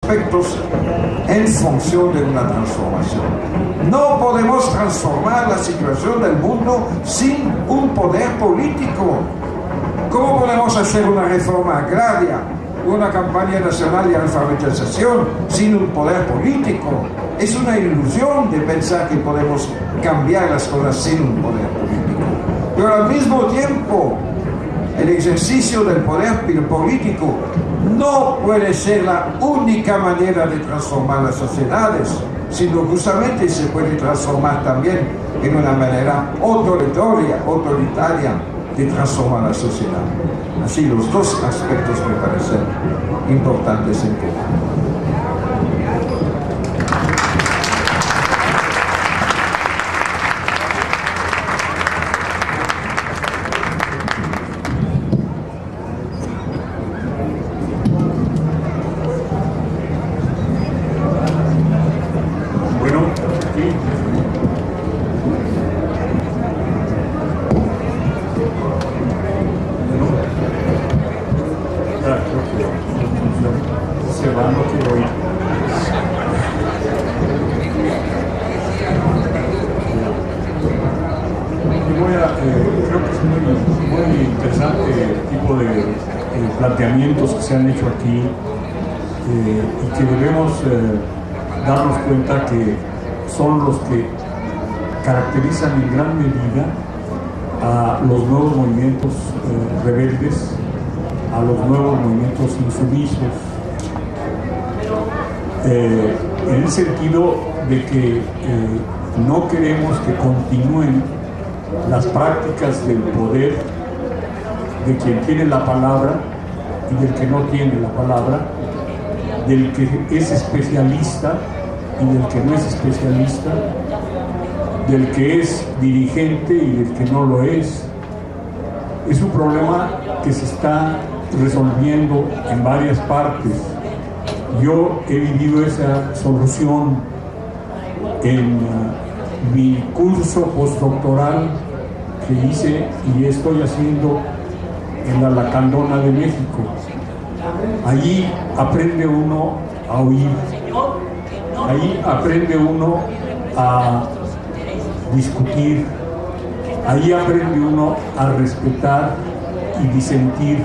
aspectos en función de una transformación. No podemos transformar la situación del mundo sin un poder político. ¿Cómo podemos hacer una reforma agraria, una campaña nacional de alfabetización sin un poder político? Es una ilusión de pensar que podemos cambiar las cosas sin un poder político. Pero al mismo tiempo, el ejercicio del poder político no puede ser la única manera de transformar las sociedades, sino justamente se puede transformar también en una manera autoritaria de transformar la sociedad. Así los dos aspectos me parecen importantes en común. Creo que es muy interesante el tipo de planteamientos que se han hecho aquí y que debemos darnos cuenta que son los que caracterizan en gran medida a los nuevos movimientos rebeldes, a los nuevos movimientos insumisos, en el sentido de que no queremos que continúen las prácticas del poder de quien tiene la palabra y del que no tiene la palabra, del que es especialista y del que no es especialista, del que es dirigente y del que no lo es. Es un problema que se está resolviendo en varias partes. Yo he vivido esa solución en mi curso postdoctoral que hice y estoy haciendo en la Lacandona de México. Allí aprende uno a oír, allí aprende uno a discutir, allí aprende uno a respetar y disentir,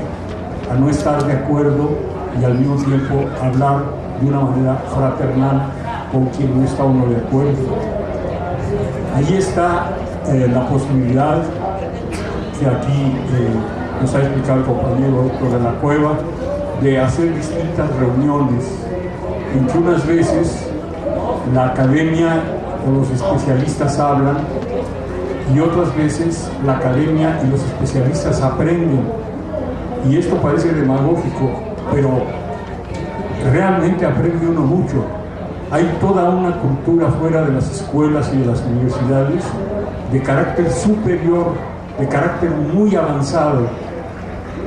a no estar de acuerdo y al mismo tiempo hablar de una manera fraternal con quien no está uno de acuerdo. Allí está la posibilidad que aquí nos ha explicado el compañero Héctor de la Cueva, de hacer distintas reuniones en que unas veces la academia o los especialistas hablan y otras veces la academia y los especialistas aprenden. Y esto parece demagógico, pero realmente aprende uno mucho. Hay toda una cultura fuera de las escuelas y de las universidades de carácter superior, de carácter muy avanzado,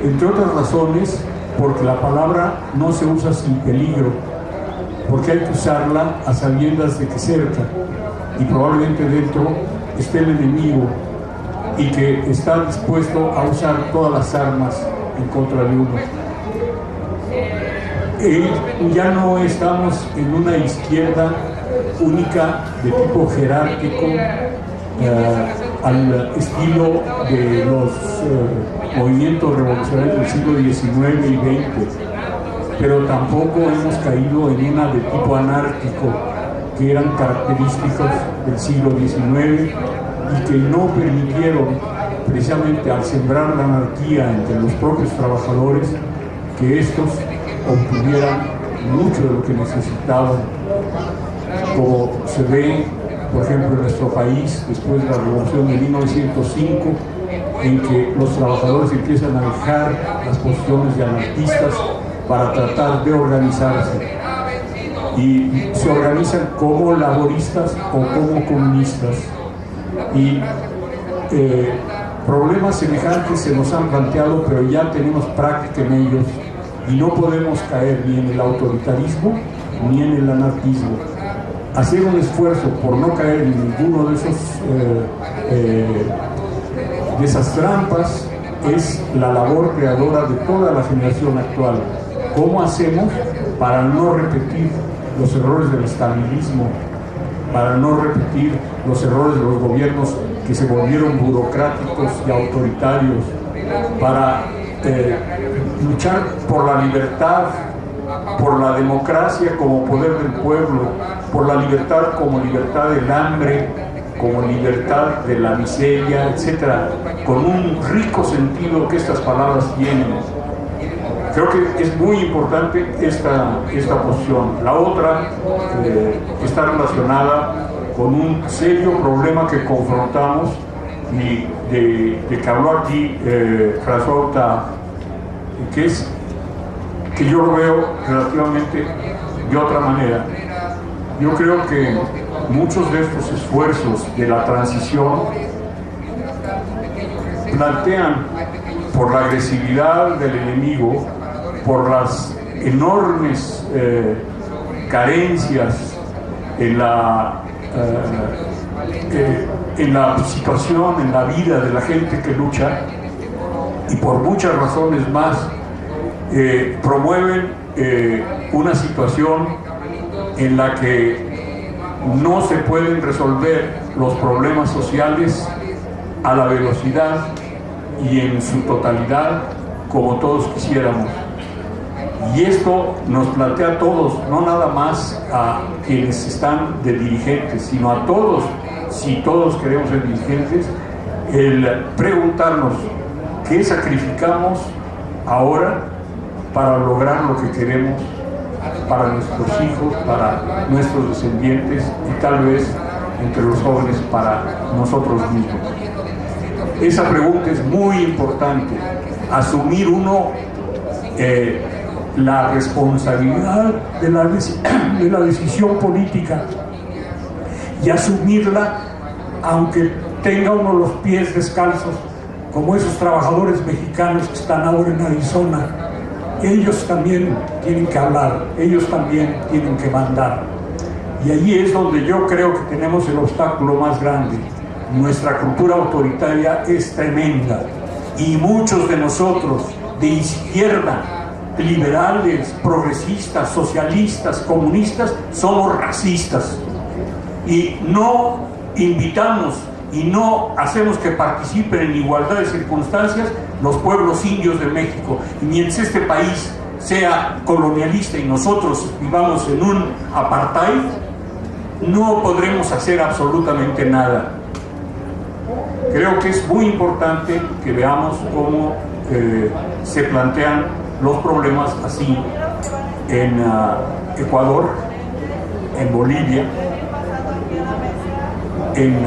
entre otras razones porque la palabra no se usa sin peligro, porque hay que usarla a sabiendas de que cerca y probablemente dentro esté el enemigo y que está dispuesto a usar todas las armas en contra de uno. Ya no estamos en una izquierda única de tipo jerárquico al estilo de los movimientos revolucionarios del siglo XIX y XX, pero tampoco hemos caído en una de tipo anárquico que eran característicos del siglo XIX y que no permitieron, precisamente al sembrar la anarquía entre los propios trabajadores, que estos obtuvieran mucho de lo que necesitaban, como se ve, por ejemplo, en nuestro país después de la Revolución de 1905, en que los trabajadores empiezan a dejar las posiciones de anarquistas para tratar de organizarse y se organizan como laboristas o como comunistas, y problemas semejantes se nos han planteado, pero ya tenemos práctica en ellos y no podemos caer ni en el autoritarismo ni en el anarquismo. Hacer un esfuerzo por no caer en ninguno de esas trampas es la labor creadora de toda la generación actual. ¿Cómo hacemos? para no repetir los errores del estalinismo, para no repetir los errores de los gobiernos que se volvieron burocráticos y autoritarios, para luchar por la libertad, por la democracia como poder del pueblo, por la libertad como libertad del hambre, como libertad de la miseria, etcétera, con un rico sentido que estas palabras tienen. Creo que es muy importante esta posición. La otra está relacionada con un serio problema que confrontamos y de que habló aquí François Octave, que yo lo veo relativamente de otra manera. Yo creo que muchos de estos esfuerzos de la transición plantean, por la agresividad del enemigo, por las enormes carencias en la situación, en la vida de la gente que lucha, y por muchas razones más, promueven una situación en la que no se pueden resolver los problemas sociales a la velocidad y en su totalidad como todos quisiéramos. Y esto nos plantea a todos, no nada más a quienes están de dirigentes, sino a todos, si todos queremos ser dirigentes, el preguntarnos qué sacrificamos ahora para lograr lo que queremos para nuestros hijos, para nuestros descendientes y tal vez entre los jóvenes para nosotros mismos. Esa pregunta es muy importante, asumir uno la responsabilidad de la decisión política y asumirla aunque tenga uno los pies descalzos, como esos trabajadores mexicanos que están ahora en Arizona. Ellos también tienen que hablar, ellos también tienen que mandar. Y allí es donde yo creo que tenemos el obstáculo más grande. Nuestra cultura autoritaria es tremenda y muchos de nosotros de izquierda, liberales, progresistas, socialistas, comunistas, somos racistas y no invitamos y no hacemos que participen en igualdad de circunstancias los pueblos indios de México. Y mientras este país sea colonialista y nosotros vivamos en un apartheid, no podremos hacer absolutamente nada. Creo que es muy importante que veamos cómo se plantean los problemas así en Ecuador, en Bolivia, en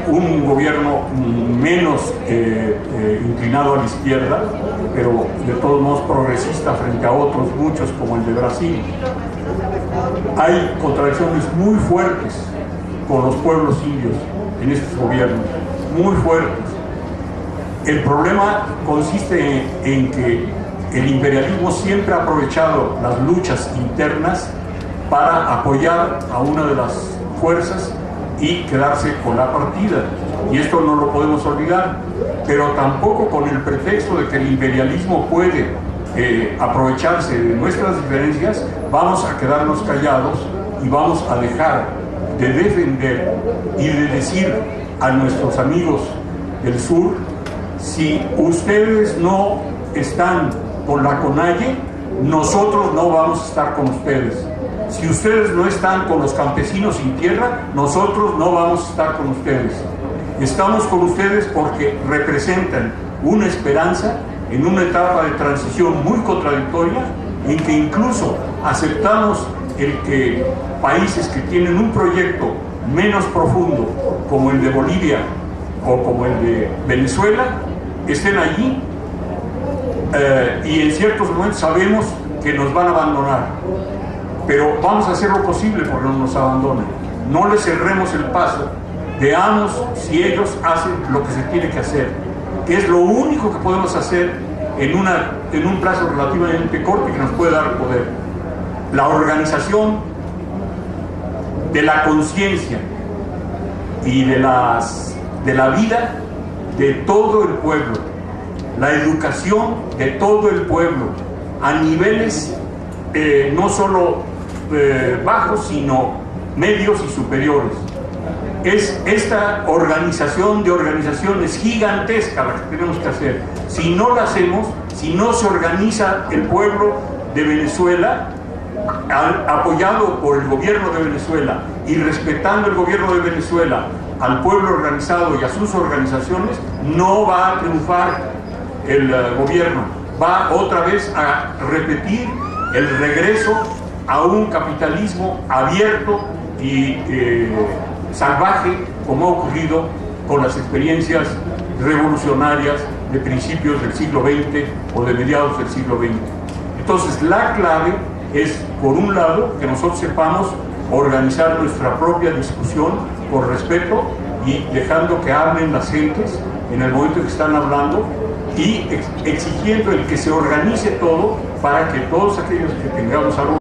un gobierno menos inclinado a la izquierda, pero de todos modos progresista frente a otros muchos como el de Brasil. Hay contradicciones muy fuertes con los pueblos indios en estos gobiernos, muy fuertes. El problema consiste en que el imperialismo siempre ha aprovechado las luchas internas para apoyar a una de las fuerzas y quedarse con la partida, y esto no lo podemos olvidar, pero tampoco con el pretexto de que el imperialismo puede aprovecharse de nuestras diferencias, vamos a quedarnos callados y vamos a dejar de defender y de decir a nuestros amigos del sur: si ustedes no están con la CONAIE, nosotros no vamos a estar con ustedes. Si ustedes no están con los campesinos sin tierra, nosotros no vamos a estar con ustedes. Estamos con ustedes porque representan una esperanza en una etapa de transición muy contradictoria, en que incluso aceptamos el que países que tienen un proyecto menos profundo, como el de Bolivia o como el de Venezuela, estén allí, y en ciertos momentos sabemos que nos van a abandonar. Pero vamos a hacer lo posible porque no nos abandonen. No les cerremos el paso. Veamos si ellos hacen lo que se tiene que hacer, que es lo único que podemos hacer en un plazo relativamente corto y que nos puede dar poder. La organización de la conciencia y de la vida de todo el pueblo, la educación de todo el pueblo a niveles no solo bajos, sino medios y superiores. Es esta organización de organizaciones gigantesca la que tenemos que hacer. Si no la hacemos, si no se organiza el pueblo de Venezuela, apoyado por el gobierno de Venezuela y respetando el gobierno de Venezuela al pueblo organizado y a sus organizaciones, no va a triunfar el gobierno. Va otra vez a repetir el regreso a un capitalismo abierto y salvaje, como ha ocurrido con las experiencias revolucionarias de principios del siglo XX o de mediados del siglo XX. Entonces, la clave es, por un lado, que nosotros sepamos organizar nuestra propia discusión con respeto y dejando que hablen las gentes en el momento en que están hablando y exigiendo el que se organice todo para que todos aquellos que tengamos algo